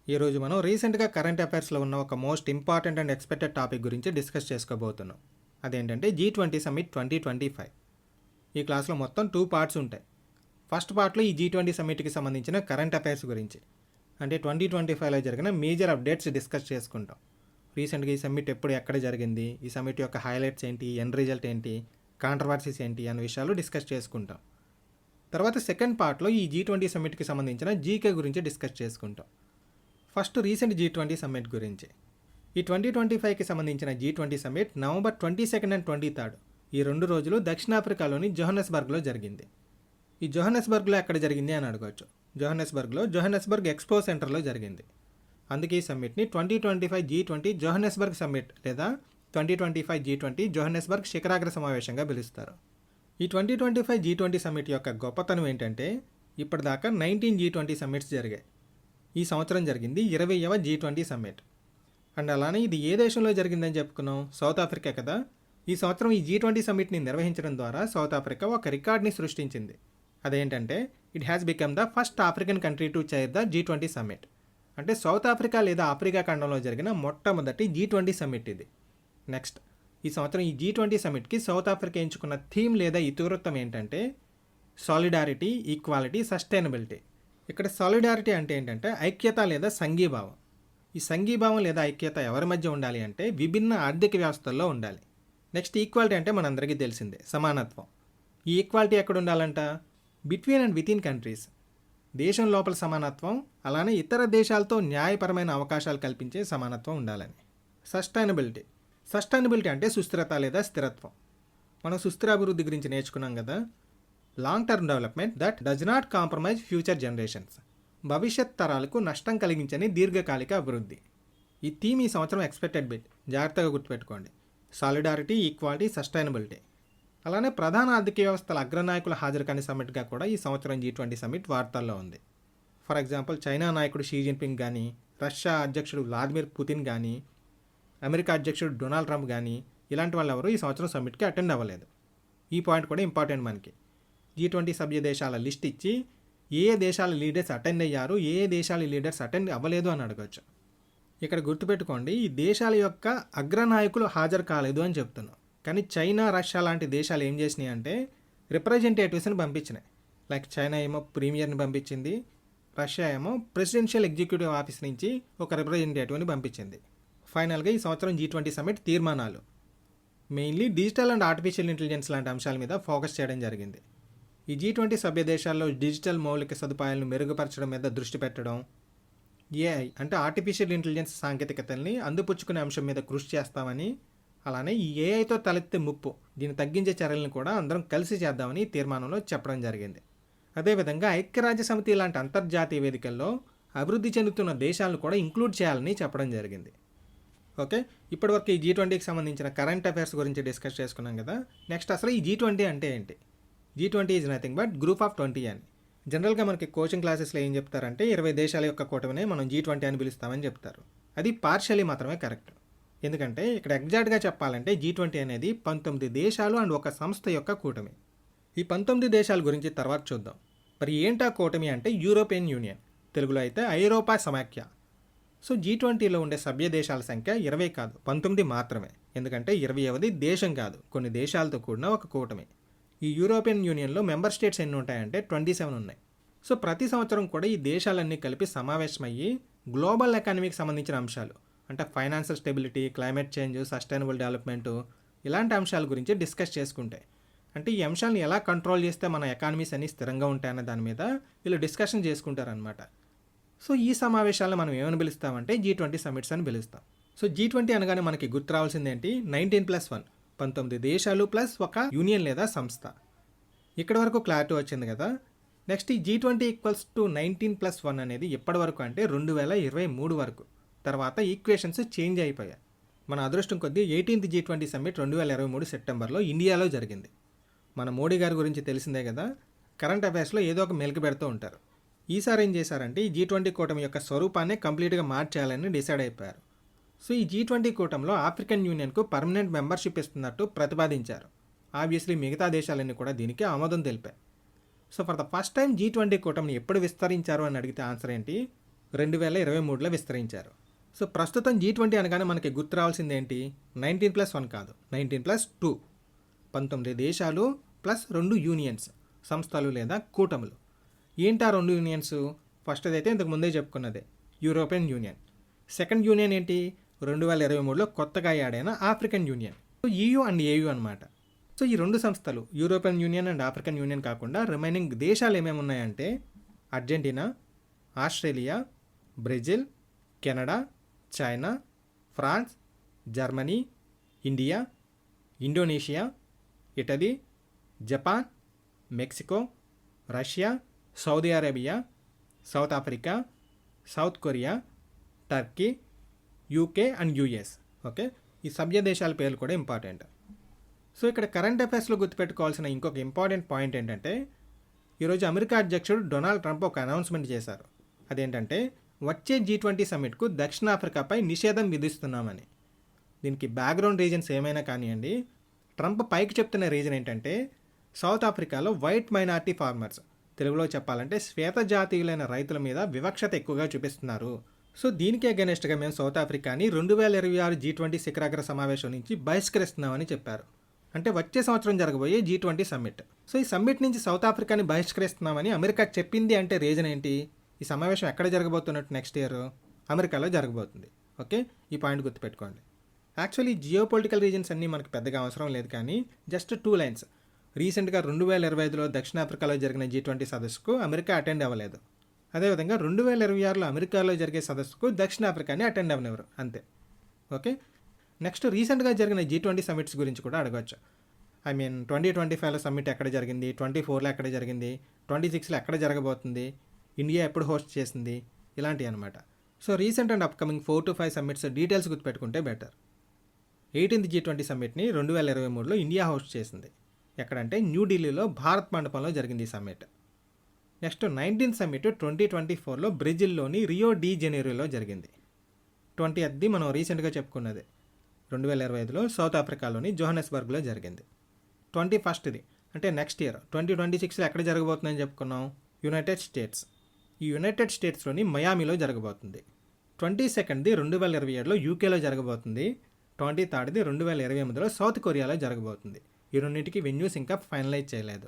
ఈరోజు మనం రీసెంట్గా కరెంట్ అఫైర్స్లో ఉన్న ఒక most important and expected topic గురించి డిస్కస్ చేసుకోబోతున్నాం. అదేంటంటే G20 సమ్మిట్ 2025. ఈ క్లాస్లో మొత్తం 2 పార్ట్స్ ఉంటాయి. ఫస్ట్ పార్ట్లో ఈ G20 సమ్మిట్కి సంబంధించిన కరెంట్ అఫైర్స్ గురించి, అంటే 2025లో జరిగిన మేజర్ అప్డేట్స్ డిస్కస్ చేసుకుంటాం. రీసెంట్గా ఈ సమ్మిట్ ఎప్పుడు ఎక్కడ జరిగింది, ఈ సమ్మిట్ యొక్క హైలైట్స్ ఏంటి, ఎండ్ రిజల్ట్ ఏంటి, కాంట్రవర్సీస్ ఏంటి అనే విషయాలు డిస్కస్ చేసుకుంటాం. తర్వాత సెకండ్ పార్ట్లో ఈ G20 సమ్మిట్కి సంబంధించిన జీకే గురించి డిస్కస్ చేసుకుంటాం. ఫస్ట్ రీసెంట్ G20 సమ్మిట్ గురించి. ఈ 2025కి సంబంధించిన G20 సమ్మిట్ నవంబర్ 22 అండ్ 23 ఈ 2 రోజులు దక్షిణాఫ్రికాలోని జోహన్నెస్బర్గ్లో జరిగింది. ఈ జోహన్నెస్బర్గ్లో ఎక్కడ జరిగింది అని అడగవచ్చు. జోహన్నెస్బర్గ్ ఎక్స్పో సెంటర్లో జరిగింది. అందుకే ఈ సమ్మిట్ని 2025 G20 జోహన్నెస్బర్గ్ సమ్మిట్ లేదా 2025 G20 జోహన్నెస్బర్గ్ శిఖరాగ్ర సమావేశంగా పిలుస్తారు. ఈ 2025 G20 సమ్మిట్ యొక్క గొప్పతనం ఏంటంటే ఇప్పటిదాకా 19 G20 సమ్మిట్స్ జరిగాయి. ఈ సంవత్సరం జరిగింది 20వ G20 సమ్మిట్. అండ్ అలానే ఇది ఏ దేశంలో జరిగిందని చెప్పుకున్నాం, సౌత్ ఆఫ్రికా కదా. ఈ సంవత్సరం ఈ G20 సమ్మిట్ని నిర్వహించడం ద్వారా సౌత్ ఆఫ్రికా ఒక రికార్డ్ని సృష్టించింది. అదేంటంటే it has become the first African country to chair the G20 summit. అంటే సౌత్ ఆఫ్రికా లేదా ఆఫ్రికా ఖండంలో జరిగిన మొట్టమొదటి G20 సమ్మిట్ ఇది. నెక్స్ట్, ఈ సంవత్సరం ఈ G20 సమ్మిట్కి సౌత్ ఆఫ్రికా ఎంచుకున్న థీమ్ లేదా ఇతివృత్తం ఏంటంటే సాలిడారిటీ, ఈక్వాలిటీ, సస్టైనబిలిటీ. ఇక్కడ సాలిడారిటీ అంటే ఏంటంటే ఐక్యత లేదా సంఘీభావం. ఈ సంఘీభావం లేదా ఐక్యత ఎవరి మధ్య ఉండాలి అంటే విభిన్న ఆర్థిక వ్యవస్థల్లో ఉండాలి. నెక్స్ట్, ఈక్వాలిటీ అంటే మనందరికీ తెలిసిందే, సమానత్వం. ఈ ఈక్వాలిటీ ఎక్కడ ఉండాలంట, బిట్వీన్ అండ్ వితిన్ కంట్రీస్. దేశం లోపల సమానత్వం, అలానే ఇతర దేశాలతో న్యాయపరమైన అవకాశాలు కల్పించే సమానత్వం ఉండాలని. సస్టైనబిలిటీ అంటే సుస్థిరత లేదా స్థిరత్వం. మనం సుస్థిరాభివృద్ధి గురించి నేర్చుకున్నాం కదా. Long term development that does not compromise future generations. భవిష్యత్ తరాలకు నష్టం కలిగించని దీర్ఘకాలిక అభివృద్ధి. ఈ థీమ్ ఈ సంవత్సరం ఎక్స్పెక్టెడ్ బిట్, జాగ్రత్తగా గుర్తుపెట్టుకోండి. Solidarity, equality, sustainability. అలానే ప్రధాన ఆర్థిక వ్యవస్థల అగ్రనాయకుల హాజరు కాని సమ్మిట్గా కూడా ఈ సంవత్సరం G20 సమ్మిట్ వార్తల్లో ఉంది. ఫర్ ఎగ్జాంపుల్, చైనా నాయకుడు షీ జిన్పింగ్ కానీ, రష్యా అధ్యక్షుడు వ్లాదిమిర్ పుతిన్ కానీ, అమెరికా అధ్యక్షుడు డొనాల్డ్ ట్రంప్ కానీ, ఇలాంటి వాళ్ళు ఎవరు ఈ సంవత్సరం సమ్మిట్కి అటెండ్ అవ్వలేదు. ఈ పాయింట్ కూడా ఇంపార్టెంట్ మనకి. G20 సభ్య దేశాల లిస్ట్ ఇచ్చి ఏ దేశాల లీడర్స్ అటెండ్ అయ్యారు, ఏ దేశాల లీడర్స్ అటెండ్ అవ్వలేదు అని అడగచ్చు. ఇక్కడ గుర్తుపెట్టుకోండి, ఈ దేశాల యొక్క అగ్రనాయకులు హాజరు కాలేదు అని చెప్తున్నాం. కానీ చైనా, రష్యా లాంటి దేశాలు ఏం చేసినాయి అంటే రిప్రజెంటేటివ్స్ని పంపించినాయి. లైక్ చైనా ఏమో ప్రీమియర్ని పంపించింది, రష్యా ఏమో ప్రెసిడెన్షియల్ ఎగ్జిక్యూటివ్ ఆఫీస్ నుంచి ఒక రిప్రజెంటేటివ్ని పంపించింది. ఫైనల్గా ఈ సంవత్సరం G20 సమ్మిట్ తీర్మానాలు mainly digital and artificial intelligence లాంటి అంశాల మీద ఫోకస్ చేయడం జరిగింది. ఈ G20 సభ్య దేశాల్లో డిజిటల్ మౌలిక సదుపాయాలను మెరుగుపరచడం మీద దృష్టి పెట్టడం, ఏఐ అంటే ఆర్టిఫిషియల్ ఇంటెలిజెన్స్ సాంకేతికతల్ని అందిపుచ్చుకునే అంశం మీద కృషి చేస్తామని, అలానే ఈ ఏఐతో తలెత్తే ముప్పు, దీన్ని తగ్గించే చర్యలను కూడా అందరం కలిసి చేద్దామని తీర్మానంలో చెప్పడం జరిగింది. అదేవిధంగా ఐక్యరాజ్య సమితి లాంటి అంతర్జాతీయ వేదికల్లో అభివృద్ధి చెందుతున్న దేశాలను కూడా ఇంక్లూడ్ చేయాలని చెప్పడం జరిగింది. ఓకే, ఇప్పటివరకు ఈ G20కి సంబంధించిన కరెంట్ అఫైర్స్ గురించి డిస్కస్ చేసుకున్నాం కదా. నెక్స్ట్, అసలు ఈ G20 అంటే ఏంటి? G20 is nothing but group of 20 అని. జనరల్గా మనకి కోచింగ్ క్లాసెస్లో ఏం చెప్తారంటే 20 దేశాల యొక్క కూటమినే మనం G20 అని పిలుస్తామని చెప్తారు. అది పార్షియలీ మాత్రమే కరెక్ట్. ఎందుకంటే ఇక్కడ ఎగ్జాక్ట్గా చెప్పాలంటే G20 అనేది 19 దేశాలు అండ్ ఒక సంస్థ యొక్క కూటమి. ఈ 19 దేశాల గురించి తర్వాత చూద్దాం. మరి ఏంటా కూటమి అంటే యూరోపియన్ యూనియన్, తెలుగులో అయితే ఐరోపా సమాఖ్య. సో G20లో ఉండే సభ్య దేశాల సంఖ్య 20 కాదు, 19 మాత్రమే. ఎందుకంటే 20వది దేశం కాదు, కొన్ని దేశాలతో కూడిన ఒక కూటమి. ఈ యూరోపియన్ యూనియన్లో మెంబర్ స్టేట్స్ ఎన్ని ఉంటాయంటే 27 ఉన్నాయి. సో ప్రతి సంవత్సరం కూడా ఈ దేశాలన్నీ కలిపి సమావేశమయ్యి గ్లోబల్ ఎకానమీకి సంబంధించిన అంశాలు అంటే financial stability, climate change, sustainable development ఇలాంటి అంశాల గురించి డిస్కస్ చేసుకుంటాయి. అంటే ఈ అంశాలను ఎలా కంట్రోల్ చేస్తే మన ఎకానమీస్ అన్ని స్థిరంగా ఉంటాయన్న దాని మీద వీళ్ళు డిస్కషన్ చేసుకుంటారనమాట. సో ఈ సమావేశాలను మనం ఏమని పిలుస్తామంటే G20 సమ్మిట్స్ అని పిలుస్తాం. సో G20 అనగానే మనకి గుర్తు రావాల్సింది ఏంటి, 19+1, 19 దేశాలు ప్లస్ ఒక యూనియన్ లేదా సంస్థ. ఇక్కడ వరకు క్లారిటీ వచ్చింది కదా. నెక్స్ట్, ఈ G20 = 19+1 అనేది ఎప్పటి వరకు అంటే 2023 వరకు. తర్వాత ఈక్వేషన్స్ చేంజ్ అయిపోయాయి. మన అదృష్టం కొద్దీ 18th G20 సమ్మిట్ 2023 సెప్టెంబర్లో ఇండియాలో జరిగింది. మన మోడీ గారి గురించి తెలిసిందే కదా, కరెంట్ అఫైర్స్లో ఏదో ఒక మెలికి పెడుతూ ఉంటారు. ఈసారి ఏం చేశారంటే ఈ G20 కూటమి యొక్క స్వరూపాన్ని కంప్లీట్గా మార్చేయాలని డిసైడ్ అయిపోయారు. సో ఈ G20 కూటమిలో ఆఫ్రికన్ యూనియన్కు పర్మనెంట్ మెంబర్షిప్ ఇస్తున్నట్టు ప్రతిపాదించారు. ఆబ్వియస్లీ మిగతా దేశాలన్నీ కూడా దీనికి ఆమోదం తెలిపాయి. So for the first time G20 కూటమిని ఎప్పుడు విస్తరించారు అని అడిగితే ఆన్సర్ ఏంటి, 2023లో విస్తరించారు. సో ప్రస్తుతం G20 అనగానే మనకి గుర్తు రావాల్సింది ఏంటి? 19+1 కాదు, 19+2. 19 దేశాలు ప్లస్ 2 యూనియన్స్, సంస్థలు లేదా కూటములు. ఏంటి ఆ 2 యూనియన్స్? ఫస్ట్ అయితే ఇంతకు ముందే చెప్పుకున్నదే, యూరోపియన్ యూనియన్. సెకండ్ యూనియన్ ఏంటి? 2023లో కొత్తగా యాడ్ అయిన African Union. EU and AU అనమాట. సో ఈ 2 సంస్థలు, European Union and African Union కాకుండా రిమైనింగ్ దేశాలు ఏమేమి ఉన్నాయంటే Argentina, Australia, Brazil, Canada, China, France, Germany, India, Indonesia, Italy, Japan, Mexico, Russia, Saudi Arabia, South Africa, South Korea, Turkey, UK and US. Okay, ఈ సభ్య దేశాల పేర్లు కూడా ఇంపార్టెంట్. సో ఇక్కడ కరెంట్ అఫైర్స్లో గుర్తుపెట్టుకోవాల్సిన ఇంకొక ఇంపార్టెంట్ పాయింట్ ఏంటంటే, ఈరోజు అమెరికా అధ్యక్షుడు డొనాల్డ్ ట్రంప్ ఒక అనౌన్స్మెంట్ చేశారు. అదేంటంటే వచ్చే G20 సమ్మిట్కు దక్షిణాఫ్రికాపై నిషేధం విధిస్తున్నామని. దీనికి బ్యాక్గ్రౌండ్ రీజన్స్ ఏమైనా కానివ్వండి, ట్రంప్ పైకి చెప్తున్న రీజన్ ఏంటంటే సౌత్ ఆఫ్రికాలో వైట్ మైనారిటీ ఫార్మర్స్, తెలుగులో చెప్పాలంటే శ్వేత జాతీయులైన రైతుల మీద వివక్షత ఎక్కువగా చూపిస్తున్నారు. సో దీనికి అగెనెస్ట్గా మేము సౌత్ ఆఫ్రికాని 2026 G20 శిఖరాగ్ర సమావేశం నుంచి బహిష్కరిస్తున్నామని చెప్పారు. అంటే వచ్చే సంవత్సరం జరగబోయే G20 సమ్మిట్. సో ఈ సమ్మిట్ నుంచి సౌత్ ఆఫ్రికాని బహిష్కరిస్తున్నామని అమెరికా చెప్పింది అంటే రీజన్ ఏంటి? ఈ సమావేశం ఎక్కడ జరగబోతున్నట్టు నెక్స్ట్ ఇయర్ అమెరికాలో జరగబోతుంది. ఓకే, ఈ పాయింట్ గుర్తుపెట్టుకోండి. యాక్చువల్లీ జియో పొలిటికల్ రీజన్స్ అన్నీ మనకు పెద్దగా అవసరం లేదు, కానీ జస్ట్ 2 లైన్స్. రీసెంట్గా 2025లో దక్షిణాఫ్రికాలో జరిగిన G20 సదస్సుకు అమెరికా అటెండ్ అవ్వలేదు. అదేవిధంగా 2026లో అమెరికాలో జరిగే సదస్సుకు దక్షిణాఫ్రికాని అటెండ్ అవ్వనివ్వరు, అంతే. ఓకే, నెక్స్ట్ రీసెంట్గా జరిగిన G20 సమ్మిట్స్ గురించి కూడా అడగవచ్చు. 2025లో సమ్మిట్ ఎక్కడ జరిగింది, 24లో ఎక్కడ జరిగింది, 26లో ఎక్కడ జరగబోతుంది, ఇండియా ఎప్పుడు హోస్ట్ చేసింది, ఇలాంటివి అనమాట. So recent and upcoming 4 to 5 summits details గుర్తుపెట్టుకుంటే బెటర్. 18th G20 సమ్మిట్ని 2023లో ఇండియా హోస్ట్ చేసింది. ఎక్కడంటే న్యూఢిల్లీలో భారత్ మండపంలో జరిగింది ఈ సమ్మిట్. నెక్స్ట్ 19th సమ్మిట్ 2024లో బ్రెజిల్లోని రియో డి జెనీరోలో జరిగింది. 20th మనం రీసెంట్గా చెప్పుకున్నది 2025లో సౌత్ ఆఫ్రికాలోని జోహన్నెస్బర్గ్లో జరిగింది. 21st అంటే నెక్స్ట్ ఇయర్ 2026లో ఎక్కడ జరగబోతుందని చెప్పుకున్నాం? United states. ఈ యునైటెడ్ స్టేట్స్లోని మయామిలో జరగబోతుంది. 22nd 2027లో యూకేలో జరగబోతుంది. 23rd 2028లో సౌత్ కొరియాలో జరగబోతుంది. ఈ రెండింటికి వెన్యూస్ ఇంకా ఫైనలైజ్ చేయలేదు.